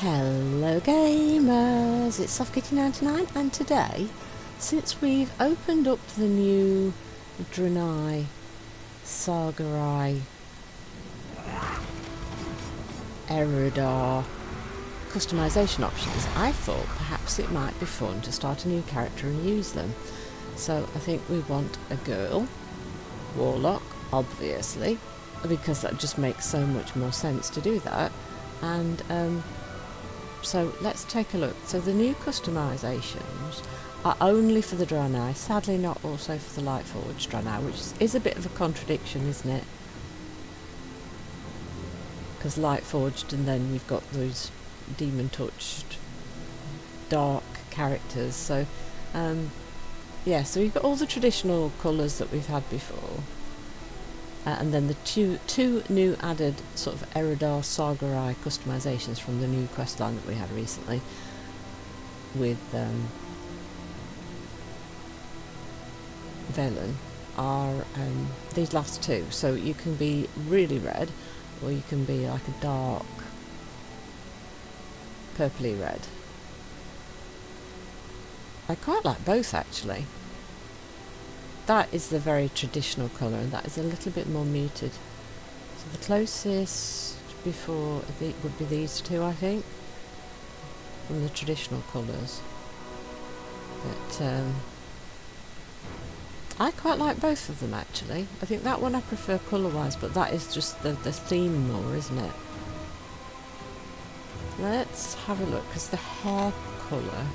Hello gamers, it's SoftKitty99 and today, since we've opened up the new Man'ari Eredar customisation options, I thought perhaps it might be fun to start a new character and use them. So I think we want a girl, Warlock, obviously, because that just makes so much more sense to do that. And so let's take a look. So the new customisations are only for the Draenei, sadly not also for the Lightforged Draenei, which is a bit of a contradiction, isn't it? Because Lightforged and then you've got those demon-touched dark characters. So yeah, so you've got all the traditional colours that we've had before. And then the two new added sort of Eredar Sargerai customisations from the new questline that we had recently with Velen are these last two. So you can be really red, or you can be like a dark purpley red. I quite like both actually. That is the very traditional colour, and that is a little bit more muted. So the closest before would be these two, I think, from the traditional colours. But I quite like both of them actually. I think that one I prefer colour-wise, but that is just the theme more, isn't it? Let's have a look, because the hair colour...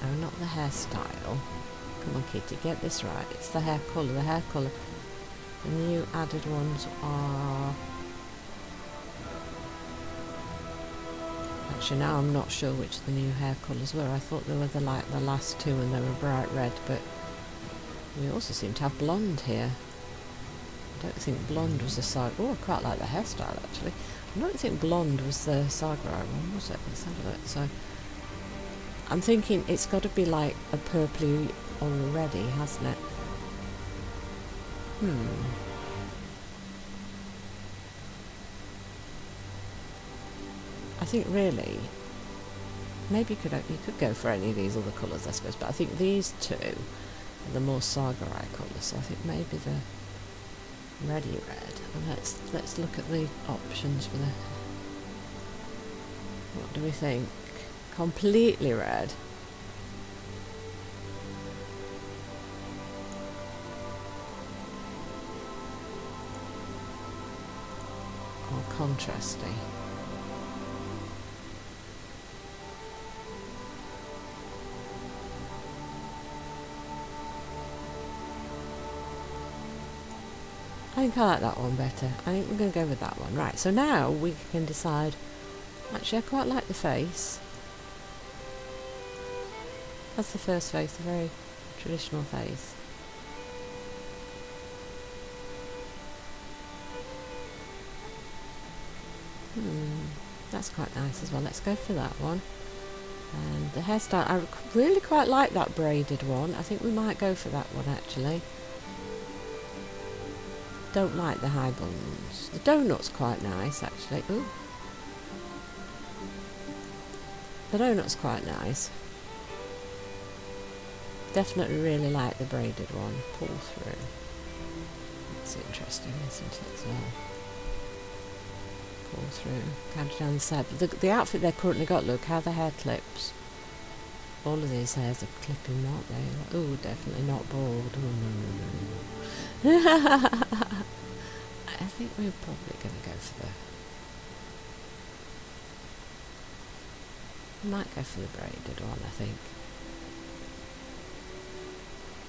No, not the hairstyle. Come on Kitty, get this right. It's the hair colour, The new added ones are... Actually now I'm not sure which the new hair colours were. I thought they were the last two and they were bright red, but we also seem to have blonde here. I don't think blonde was the Sargerai. Oh, I quite like the hairstyle actually. I don't think blonde was the Sargerai one, was it? Let's have a look. So I'm thinking it's got to be like a purpley already, hasn't it? I think really, maybe you could go for any of these other colours, I suppose, but I think these two are the more Sargerai colours, so I think maybe the ready red. And let's look at the options for the... What do we think? Completely red. Or contrasty. I think I like that one better. I think we're going to go with that one. Right, so now we can decide... Actually, I quite like the face. That's the first face, a very traditional face. That's quite nice as well. Let's go for that one. And the hairstyle, I really quite like that braided one. I think we might go for that one actually. Don't like the high buns. The donut's quite nice actually. Ooh. The donut's quite nice. Definitely really like the braided one. Pull through. That's interesting, isn't it, as well? Pull through. Kind of down the side. But the outfit they've currently got, look how the hair clips. All of these hairs are clipping, aren't they? Oh, definitely not bald. Oh, no. I think we're probably going to go for the... We might go for the braided one, I think.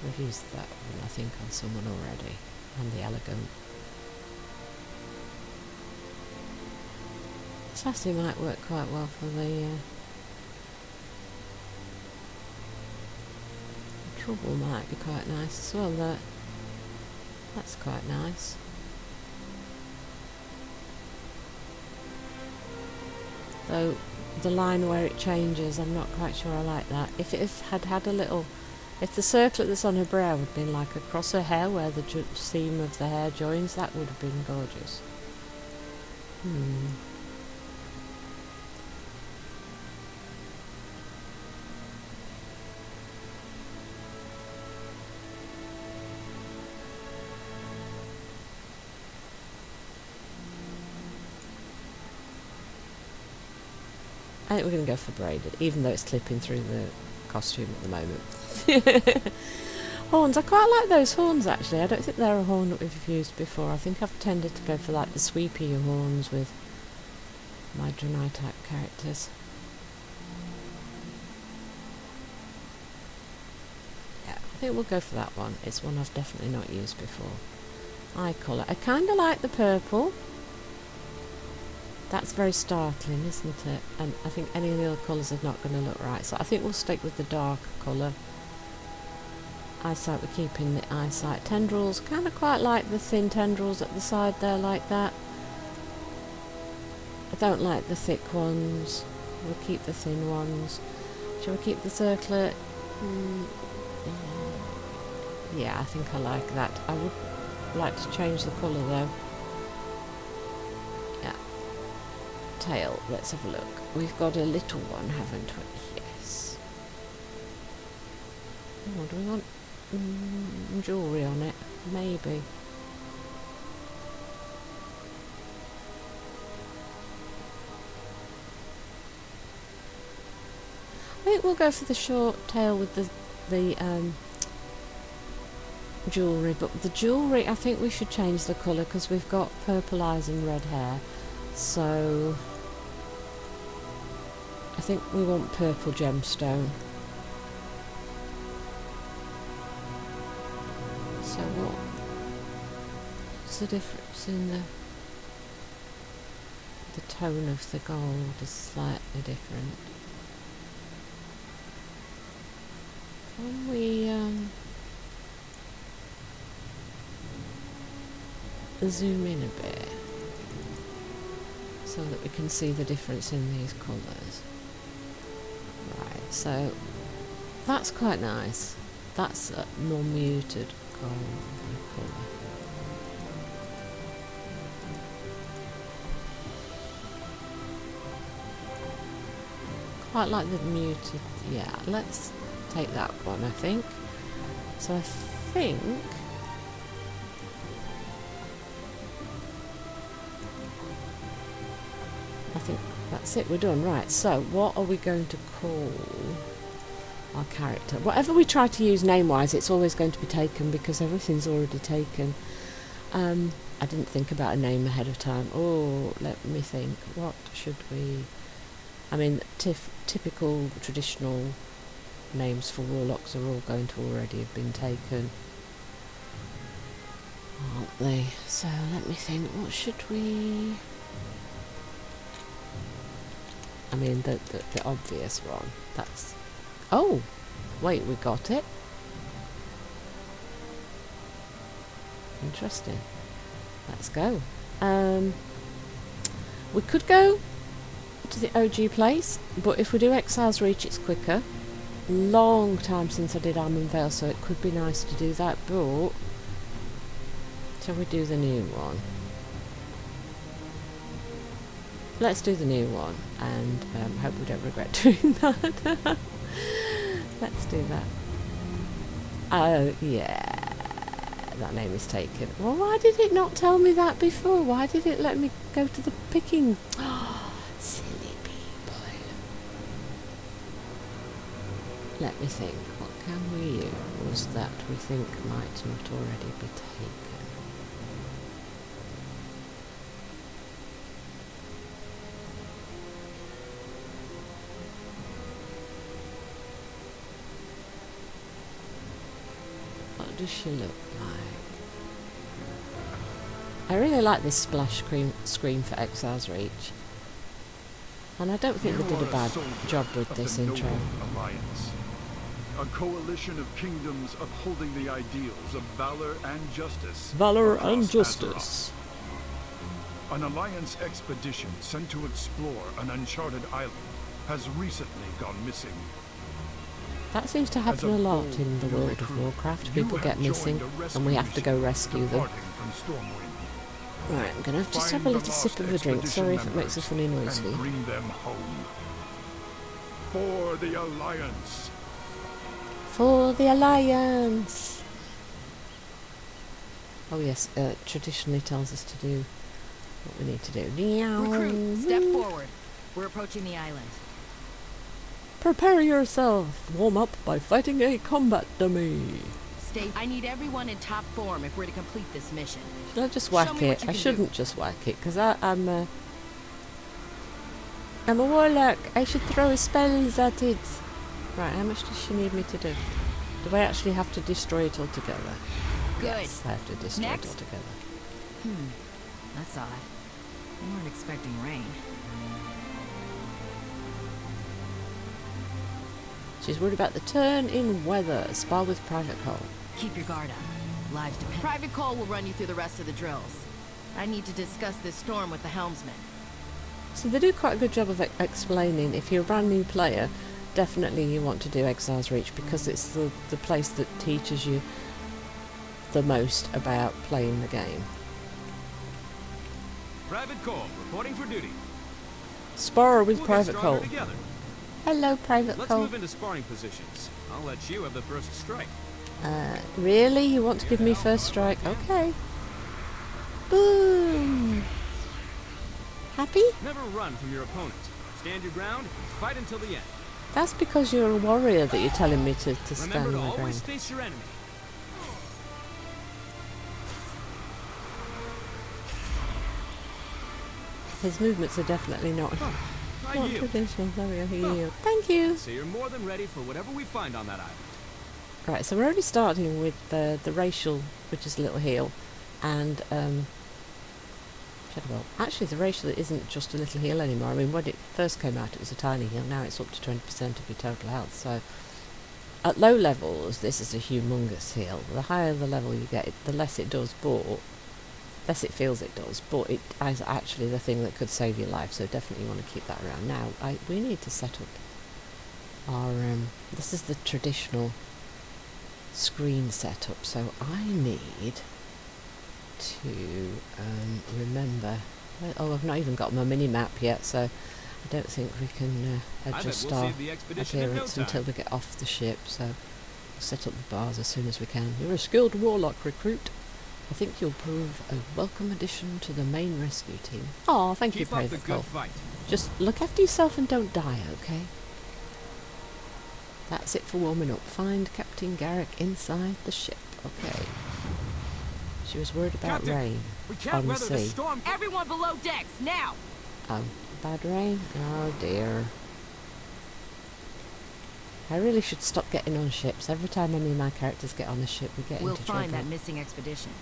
We've used that one, I think, on someone already. And the elegant. This actually might work quite well for the trouble might be quite nice as well. That's quite nice. Though the line where it changes, I'm not quite sure I like that. If it had a little... If the circlet that's on her brow had been like across her hair where the seam of the hair joins, that would have been gorgeous. I think we're going to go for braided, even though it's clipping through the costume at the moment. Horns, I quite like those horns actually. I don't think they're a horn that we've used before. I think I've tended to go for like the sweepy horns with my Draenei type characters. Yeah, I think we'll go for that one. It's one I've definitely not used before. Eye colour. I kind of like the purple. That's very startling, isn't it? And I think any of the other colours are not going to look right. So I think we'll stick with the dark colour. Eyesight, we're keeping the eyesight. Tendrils, kind of quite like the thin tendrils at the side there, like that. I don't like the thick ones. We'll keep the thin ones. Shall we keep the circlet? Yeah, I think I like that. I would like to change the colour though. Yeah. Tail, let's have a look. We've got a little one, haven't we? Yes. Oh, do we want jewellery on it? Maybe. I think we'll go for the short tail with the jewellery, but the jewellery I think we should change the colour because we've got purple eyes and red hair, so I think we want purple gemstone. So what's the difference in the tone of the gold is slightly different. Can we zoom in a bit so that we can see the difference in these colours? Right, so that's quite nice. That's a more muted gold colour. Quite like the muted, yeah, let's take that one I think. So I think that's it, we're done. Right, so what are we going to call our character? Whatever we try to use name-wise, it's always going to be taken because everything's already taken. I didn't think about a name ahead of time. Oh, let me think. What should we... I mean, typical traditional names for warlocks are all going to already have been taken, aren't they? So let me think. What should we... I mean, the obvious one. That's... Oh! Wait, we got it? Interesting. Let's go. We could go to the OG place, but if we do Exile's Reach, it's quicker. Long time since I did Almond Vale, so it could be nice to do that, but... Shall we do the new one? Let's do the new one, and hope we don't regret doing that. Let's do that. Oh, yeah. That name is taken. Well, why did it not tell me that before? Why did it let me go to the picking? Oh, silly people. Let me think. What can we use that we think might not already be taken? What does she look like? I really like this splash screen for Exile's Reach. And I don't think they did a bad job with this intro. Alliance. A coalition of kingdoms upholding the ideals of valor and justice. Valor and justice. An alliance expedition sent to explore an uncharted island has recently gone missing. That seems to happen a lot in the World of Warcraft. People get missing and we have to go rescue them. Right, I'm going to just have a little sip of a drink. Sorry if it makes a funny noise for you. Bring them home. For the Alliance. For the Alliance! Oh yes, traditionally tells us to do what we need to do. Recruit, step forward. We're approaching the island. Prepare yourself. Warm up by fighting a combat dummy. I need everyone in top form if we're to complete this mission. Should I just whack it? I shouldn't just whack it, because I'm a warlock. I should throw spells at it. Right, how much does she need me to do? Do I actually have to destroy it altogether? Good. Yes, I have to destroy it altogether. That's odd. We weren't expecting rain. She's worried about the turn in weather. Spar with Private Cole. Keep your guard up. Lives depend. Private Cole will run you through the rest of the drills. I need to discuss this storm with the helmsman. So they do quite a good job of explaining. If you're a brand new player, definitely you want to do Exile's Reach, because it's the place that teaches you the most about playing the game. Private Cole, reporting for duty. Spar with We'll Private get Cole. stronger together. Hello, Private Let's Cole. move into sparring positions. I'll let you have the first strike. Really? You want to give me first strike? Okay. Boom! Happy? Never run from your opponent. Stand your ground, fight until the end. That's because you're a warrior that you're telling me to stand Remember to my always ground. face your enemy. His movements are definitely not, I not yield. traditional. There we go, he yield. Thank you! So you're more than ready for whatever we find on that island. Right, so we're already starting with the racial, which is a little heal, and well, actually the racial isn't just a little heal anymore. I mean, when it first came out it was a tiny heal, now it's up to 20% of your total health, so at low levels this is a humongous heal. The higher the level you get, the less it does, but less it feels it does, but it is actually the thing that could save your life, so definitely you want to keep that around. Now, we need to set up our, this is the traditional screen setup, so I need to remember. Oh, I've not even got my mini map yet, so I don't think we can adjust our appearance until we get off the ship, so we'll set up the bars as soon as we can. You're a skilled warlock recruit. I think you'll prove a welcome addition to the main rescue team. Oh, thank you, Private Cole. Just look after yourself and don't die, okay? That's it for warming up. Find Captain Garrick inside the ship. Okay. She was worried about rain on the sea. Everyone below decks, now! Oh, bad rain? Oh dear. I really should stop getting on ships. Every time any of my characters get on a ship, we get into trouble. We'll find that missing expedition.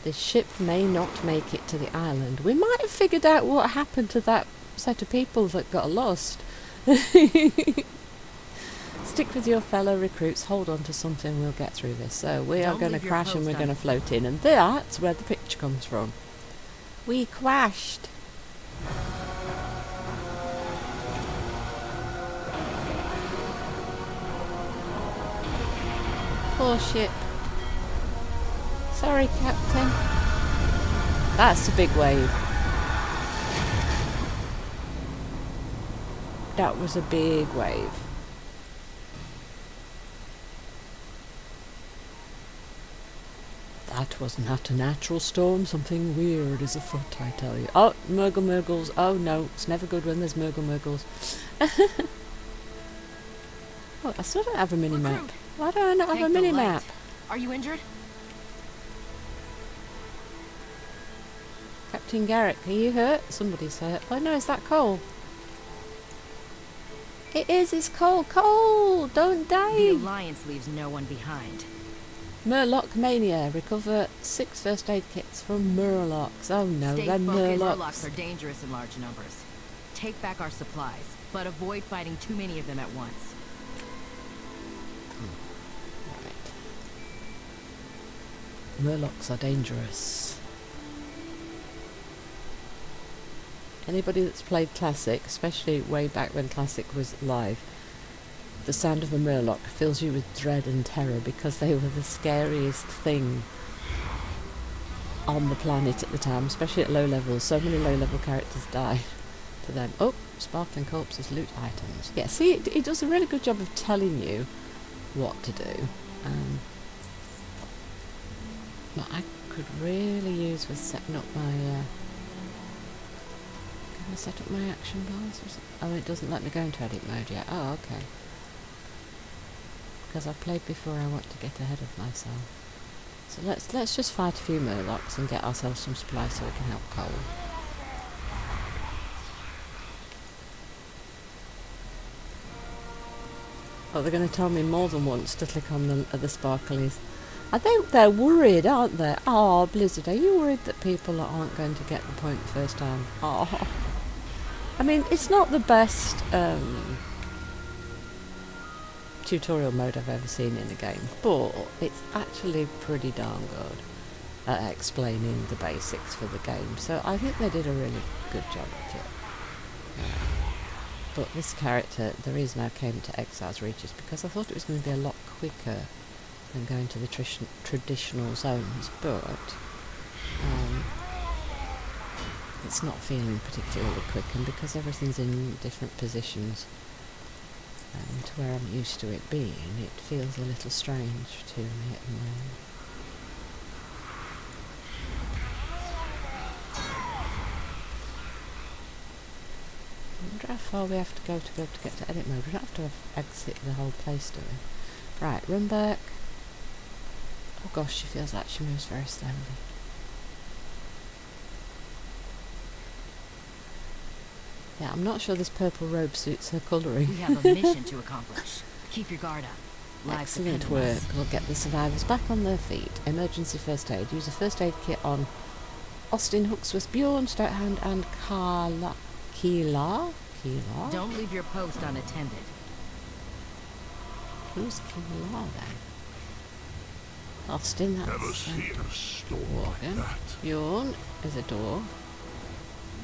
This ship may not make it to the island. We might have figured out what happened to that set of people that got lost. Stick with your fellow recruits, hold on to something, we'll get through this. So we are going to crash and we're going to float in, and that's where the picture comes from. We crashed. Poor ship. Sorry, Captain. That's a big wave. That was a big wave. That was not a natural storm. Something weird is afoot, I tell you. Oh, Murgles. Oh no, it's never good when there's Murgles. Oh, I still don't have a mini-map. Why do I not have a mini-map? Are you injured? Captain Garrick, are you hurt? Somebody's hurt. Oh no, is that Cole? It is, it's Cole. Cole, don't die! The Alliance leaves no one behind. Murloc Mania. Recover 6 first aid kits from Murlocs. Oh no, they're Murlocs. Murlocs are dangerous in large numbers. Take back our supplies, but avoid fighting too many of them at once. Right. Murlocs are dangerous. Anybody that's played Classic, especially way back when Classic was live, the sound of a Murloc fills you with dread and terror because they were the scariest thing on the planet at the time, especially at low levels. So many low level characters died to them. Oh, sparkling corpses, loot items. Yeah, see, it does a really good job of telling you what to do. What I could really use was setting up my Can I set up my action bars? Oh, it doesn't let me go into edit mode yet. Oh, okay. Because I've played before, I want to get ahead of myself. So let's just fight a few Murlocs and get ourselves some supplies so we can help Cole. Oh, they're going to tell me more than once to click on the sparklies. I think they're worried, aren't they? Oh, Blizzard, are you worried that people aren't going to get the point the first time? Oh. I mean, it's not the best tutorial mode I've ever seen in a game, but it's actually pretty darn good at explaining the basics for the game. So I think they did a really good job at it. But this character, the reason I came to Exile's Reach is because I thought it was going to be a lot quicker than going to the traditional zones, but it's not feeling particularly quick, and because everything's in different positions to where I'm used to it being, it feels a little strange to me at the moment. I wonder how far we have to go to get to edit mode. We don't have to exit the whole place, do we? Right, run back. Oh gosh, she feels like she moves very slowly. Yeah, I'm not sure this purple robe suits her colouring. We have a mission to accomplish. Keep your guard up. Excellent work. We'll get the survivors back on their feet. Emergency first aid. Use a first aid kit on Austin, Hooksworth, Bjorn, Stouthand and Keelar? Don't leave your post unattended. Who's Keelar then? Austin, that's Never seen a storm like that. Bjorn is a door.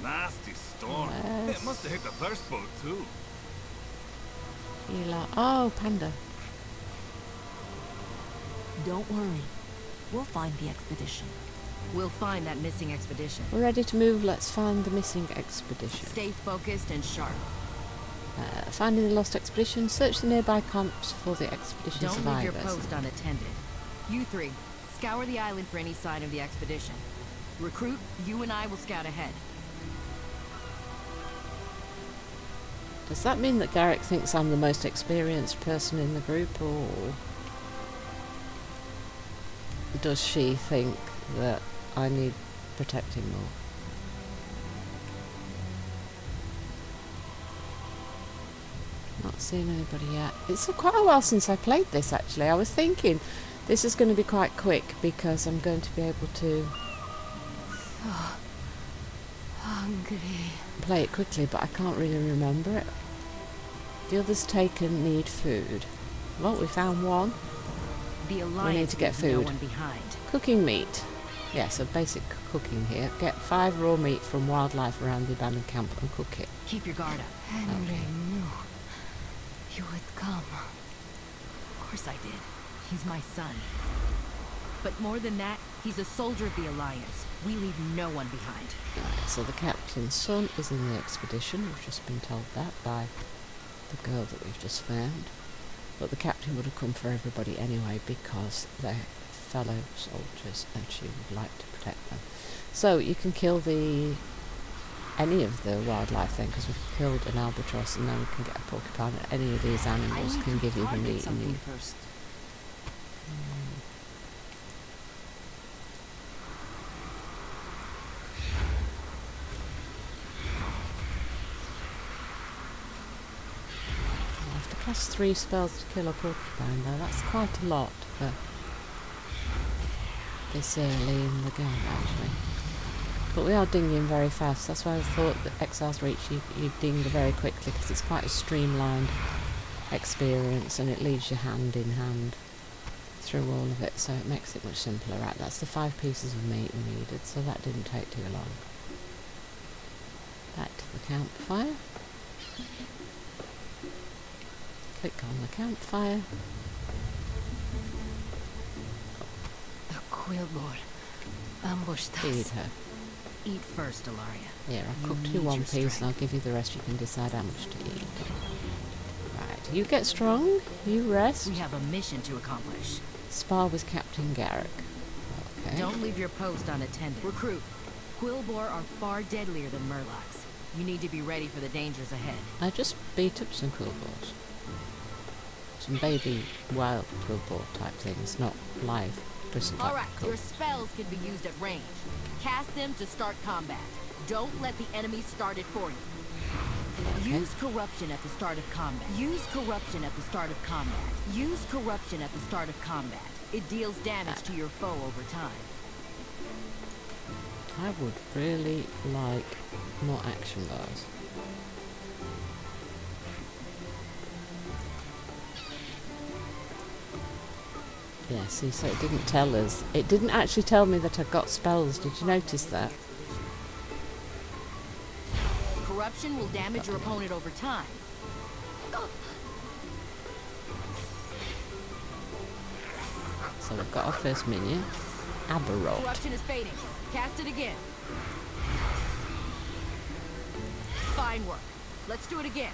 Nasty storm. Yes. It must have hit the first boat too. Keelar. Oh, Panda. Don't worry. We'll find the expedition. We'll find that missing expedition. We're ready to move. Let's find the missing expedition. Stay focused and sharp. Finding the lost expedition. Search the nearby camps for the expedition Don't survivors. leave your post unattended. You three, scour the island for any sign of the expedition. Recruit, you and I will scout ahead. Does that mean that Garrick thinks I'm the most experienced person in the group, or does she think that I need protecting more? Not seeing anybody yet. It's quite a while since I played this, actually. I was thinking this is going to be quite quick because I'm going to be able to Hungry. play it quickly, but I can't really remember it. The others taken need food. Well, we found one. The Alliance need to get leaves no food. one behind. Cooking meat. Yeah, so basic cooking here. Get 5 raw meat from wildlife around the abandoned camp and cook it. Keep your guard up. Henry knew you would come. Of course I did. He's my son. But more than that, he's a soldier of the Alliance. We leave no one behind. Right, so the captain's son is in the expedition. We've just been told that by the girl that we've just found. But the captain would have come for everybody anyway because they're fellow soldiers and she would like to protect them. So you can kill any of the wildlife then, because we've killed an albatross and now we can get a porcupine. Any of these animals can give you the meat you need. First. I have to cast 3 spells to kill a porcupine though. That's quite a lot for this early in the game actually. But we are dinging very fast. That's why I thought that Exile's Reach you ding very quickly, because it's quite a streamlined experience and it leaves you hand in hand through all of it, so it makes it much simpler. Right, that's the 5 pieces of meat we needed, so that didn't take too long. Back to the campfire. Click on the campfire. The Quillbor ambushed us. Feed her. Eat first, Ilaria. Here, I've You cooked you need 1 your piece and strength. I'll give you the rest. You can decide how much to eat. Right, you get strong, you rest. We have a mission to accomplish. Spar with Captain Garrick. Okay. Don't leave your post unattended. Recruit, Quillbor are far deadlier than Murlocs. You need to be ready for the dangers ahead. I just beat up some quillboars. Some baby wild quillboar type things, not live bristle type. Alright, your spells can be used at range. Cast them to start combat. Don't let the enemy start it for you. Okay. Use corruption at the start of combat. Use corruption at the start of combat. Use corruption at the start of combat. It deals damage to your foe over time. I would really like more action bars. Yeah, see, so it didn't tell us. It didn't actually tell me that I got spells. Did you notice that? Corruption will damage your opponent over time. So we've got our first minion, Aberrot. Corruption is fading. Cast it again. Fine work. Let's do it again.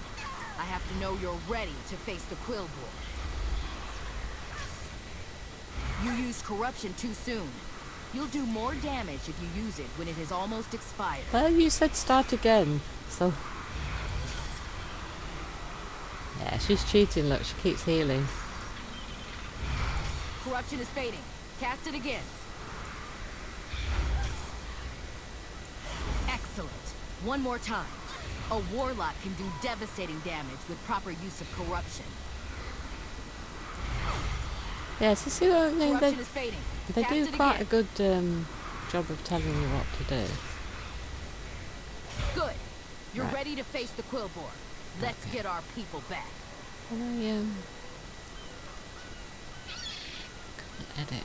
I have to know you're ready to face the quillboar. You used corruption too soon. You'll do more damage if you use it when it has almost expired. Well, you said start again, so... Yeah, she's cheating, look, she keeps healing. Corruption is fading. Cast it again. Excellent. One more time. A Warlock can do devastating damage with proper use of corruption. Yeah, so see what I mean? Corruption is fading. They Cast do it quite a again. good job of telling you what to do. Good. You're Right. ready to face the quillboar. Let's Okay. get our people back. Can I, can't edit.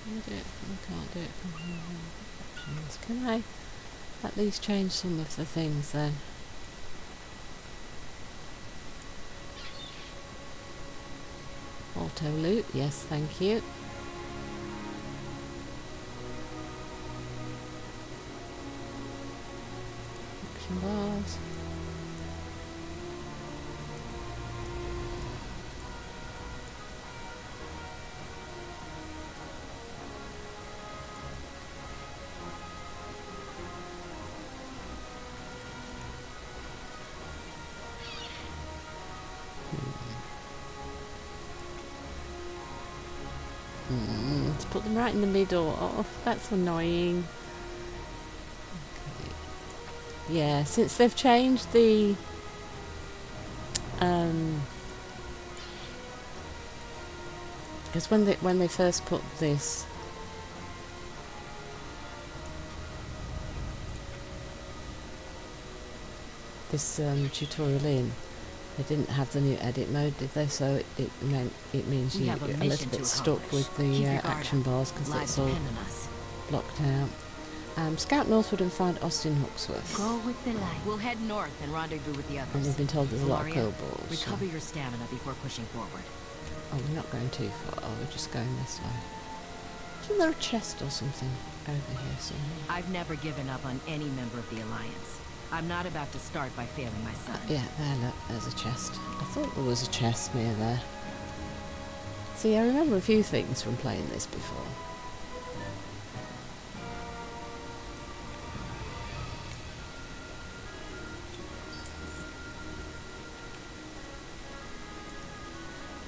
Can I do it? I can't do it from options. Can I at least change some of the things then? Auto loot, yes, thank you. Action bars. Let's put them right in the middle. Oh, that's annoying. Okay. Yeah, since they've changed the because when they first put this tutorial in, they didn't have the new edit mode, did they? So it means We you're have a a mission little bit to stuck accomplish. with the Keep your guard action up. bars because Lives it's all depend on us. blocked out. Scout northward and find Austin Hawksworth. Go with the light. We'll head north and rendezvous with the And others. we've been told there's a lot of Ilaria, quillboars. So. recover your stamina before pushing forward. Oh, we're not going too far. We're just going this way. Isn't there a chest or something over here somewhere? I've never given up on any member of the Alliance. I'm not about to start by failing my son. Yeah, there, look, there's a chest. I thought there was a chest near there. See, I remember a few things from playing this before.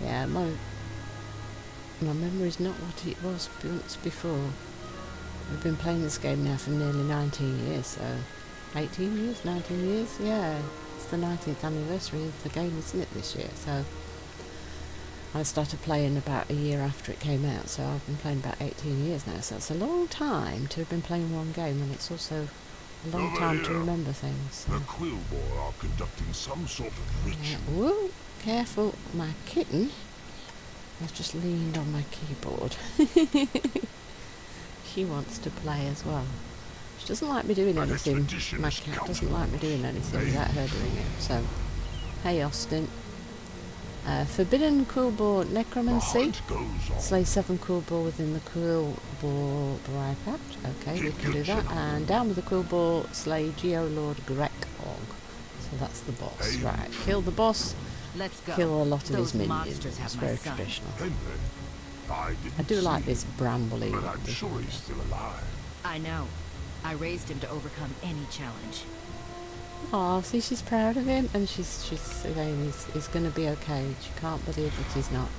Yeah, my memory's not what it was once before. We've been playing this game now for nearly 19 years, so 18 years, 19 years, yeah. It's the 19th anniversary of the game, isn't it, this year? So I started playing about a year after it came out, so I've been playing about 18 years now. So it's a long time to have been playing one game, and it's also a long Over time to here. remember things. So. The quillboar are conducting some sort of Yeah, ritual. whoa, careful, my kitten has just leaned on my keyboard. She wants to play as well. She doesn't like me doing An anything. expedition My is cat doesn't like me doing anything without her doing it. So, hey Austin. Forbidden quillboar The necromancy. hunt goes on. Slay 7 quillboar within the quillboar pact. Okay, we can do that. And down with the quillboar, slay Geolord Grekog. So that's the boss. Hey. Right, kill the boss. Let's go. Kill a lot of Those his minions. monsters have It's my very son. traditional. Henry, I didn't I do like see this brambly. him, but I'm sure he's still alive. I know. I raised him to overcome any challenge. Oh, see, she's proud of him, and she's saying he's going to be okay. She can't believe that he's not.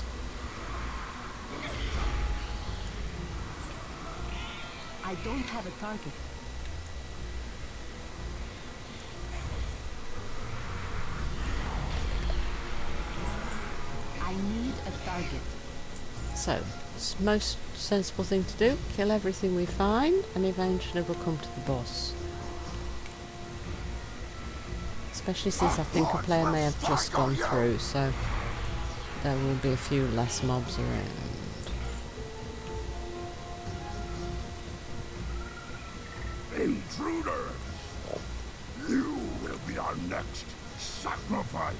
I don't have a target. I need a target. So, it's the most sensible thing to do. Kill everything we find, and eventually we'll come to the boss. Especially since I think a player may have just gone through, so there will be a few less mobs around. Intruder! You will be our next sacrifice!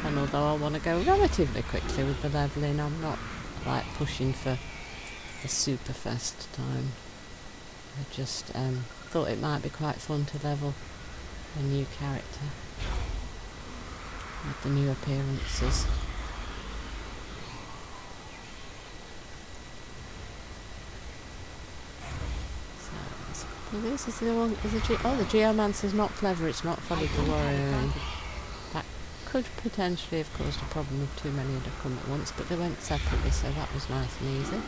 And although I want to go relatively quickly with the leveling, I'm not like pushing for a super fast time. I just thought it might be quite fun to level a new character with the new appearances. So this is the one. Is the Geomancer's not clever. It's not funny to worry. That could potentially have caused a problem if too many had come at once, but they went separately, so that was nice and easy.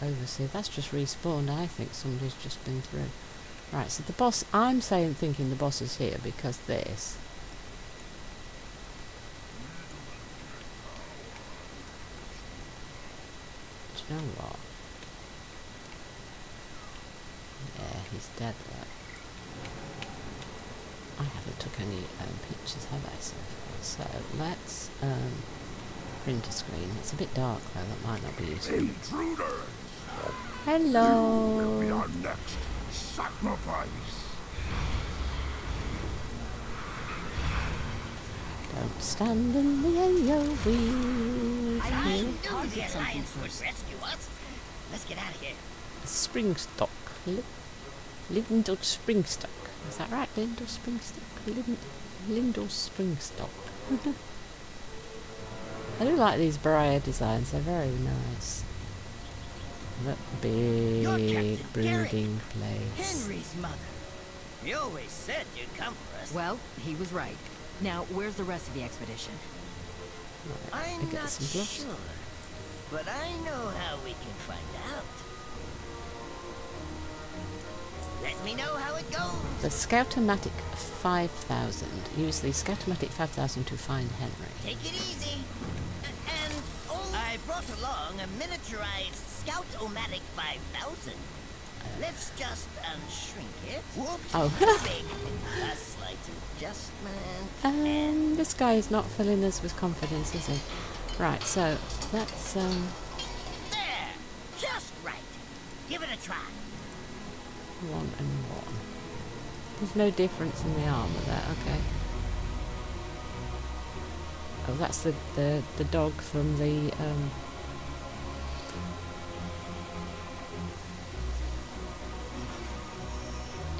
Overseer, that's just respawned. I think somebody's just been through. Right, so the boss, I'm thinking the boss is here because this. Do you know what? Yeah, he's dead, look. I haven't took any pictures, have I, so far? So let's print a screen. It's a bit dark though, that might not be useful. Intruder! Hello! You will be our next sacrifice! Don't stand in the AOV. I need to target The something Alliance would first. rescue us. Let's get out of here. Springstock. Lindor Springstock. Is that right? Lindor Springstock? Lindor Springstock. I do like these Briar designs. They're very nice. That big brooding place. Henry's mother. He always said you'd come for us. Well, he was right. Now, where's the rest of the expedition? Right, I'm I get not some gloves. sure, but I know how we can find out. Let me know how it goes. The Scoutomatic 5000. Use the Scoutomatic 5000 to find Henry. Take it easy. And I brought along a miniaturized Scout-O-Matic 5000. Let's just unshrink it. Whoops. Oh. Big. A slight adjustment. This guy is not filling us with confidence, is he? Right, so let's There. Just right. Give it a try. 1 and 1. There's no difference in the armour there, okay. Oh, that's the dog from the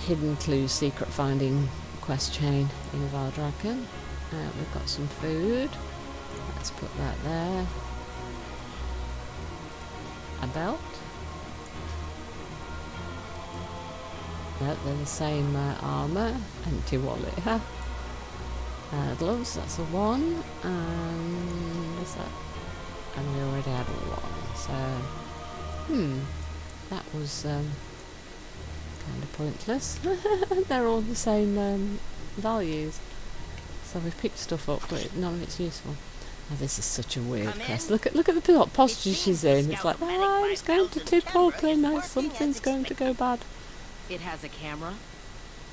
Hidden Clues secret finding quest chain in Valdraken. We've got some food. Let's put that there. A belt. No, they're the same armour. Empty wallet. Gloves, that's a 1. And what's that? And we already had a 1. So, that was kind of pointless. They're all the same values. So we've picked stuff up, but none of it's useful. Oh, this is such a weird quest. Look at the posture she's in. It's like, oh, it's going to tip over, no, something's going to go bad. It has a camera?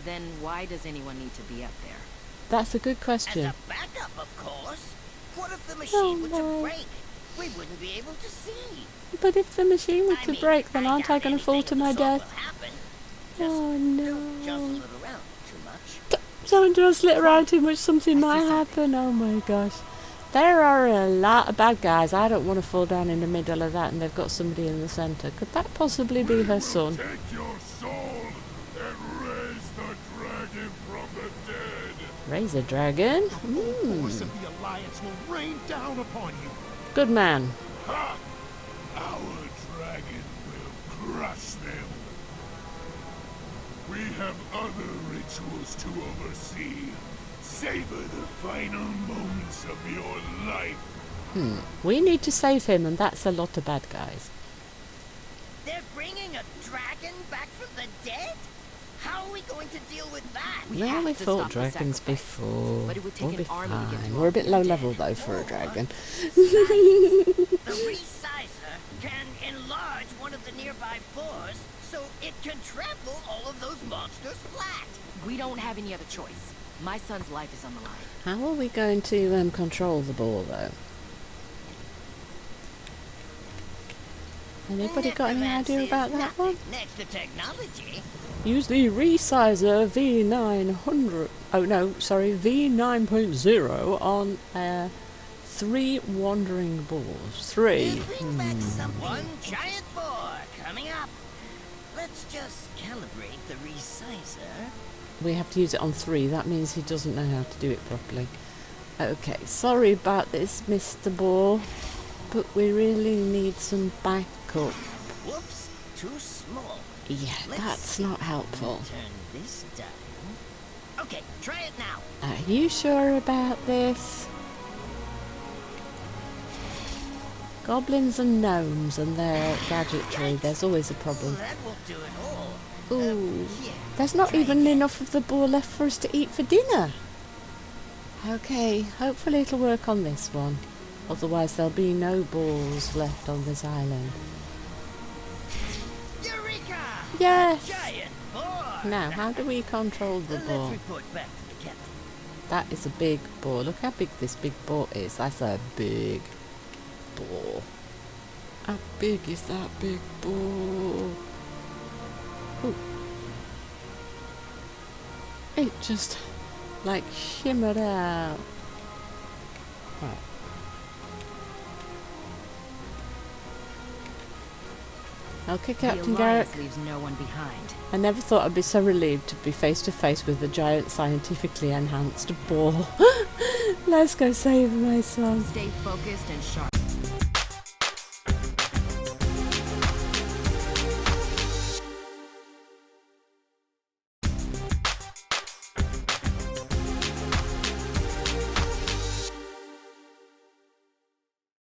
Then why does anyone need to be up there? That's a good question. As a backup, of course. What if the machine were no. to break? We wouldn't be able to see. But if the machine were I to mean, break, then aren't I doubt going to fall to anything my of the sort death? will happen. Just Oh don't no. jostle it around too much. Don't jostle it around too much, something might happen. Oh my gosh. There are a lot of bad guys. I don't want to fall down in the middle of that and they've got somebody in the centre. Could that possibly be her son? Take your soul and raise the dragon from the dead. Raise a dragon? The force of the Alliance will rain down upon you. Good man. Ha! Our dragon will crush them. We have other rituals to oversee. Savor the final moments of your life. We need to save him, and that's a lot of bad guys. They're bringing a dragon back from the dead? How are we going to deal with that? We Well, have we to fought stop the dragons sacrifice. before. But it would take We'll be an army to get fine. through We're a all bit the low dead. level though for a dragon. The resizer can enlarge one of the nearby boars so it can trample all of those monsters flat. We don't have any other choice. My son's life is on the line. How are we going to control the ball though? Anybody got any idea Necromancy about is that one? nothing next to technology. Use the resizer V900. Oh no, sorry, V9.0 on 3 wandering balls. 3. Bring back some one giant boar coming up. Let's just calibrate the resizer. We have to use it on 3. That means he doesn't know how to do it properly. Okay, sorry about this, Mr. Ball, but we really need some backup. Whoops, too small. Yeah, Let's that's see. not helpful. Turn this down. Okay, try it now. Are you sure about this? Goblins and gnomes and their gadgetry, there's always a problem. That will do it all. Ooh, Here, there's not try even again. enough of the ball left for us to eat for dinner. Okay, hopefully it'll work on this one. Otherwise there'll be no balls left on this island. Eureka! Yes! Giant boar! Now, how do we control the Let's ball? report back to the captain. That is a big ball. Look how big this big ball is. That's a big ball. How big is that big ball? Ooh. It just like shimmered out. Right. Okay, Captain the Garrett. alliance leaves no one behind. I never thought I'd be so relieved to be face to face with a giant scientifically enhanced ball. Let's go save my son. Stay focused and sharp.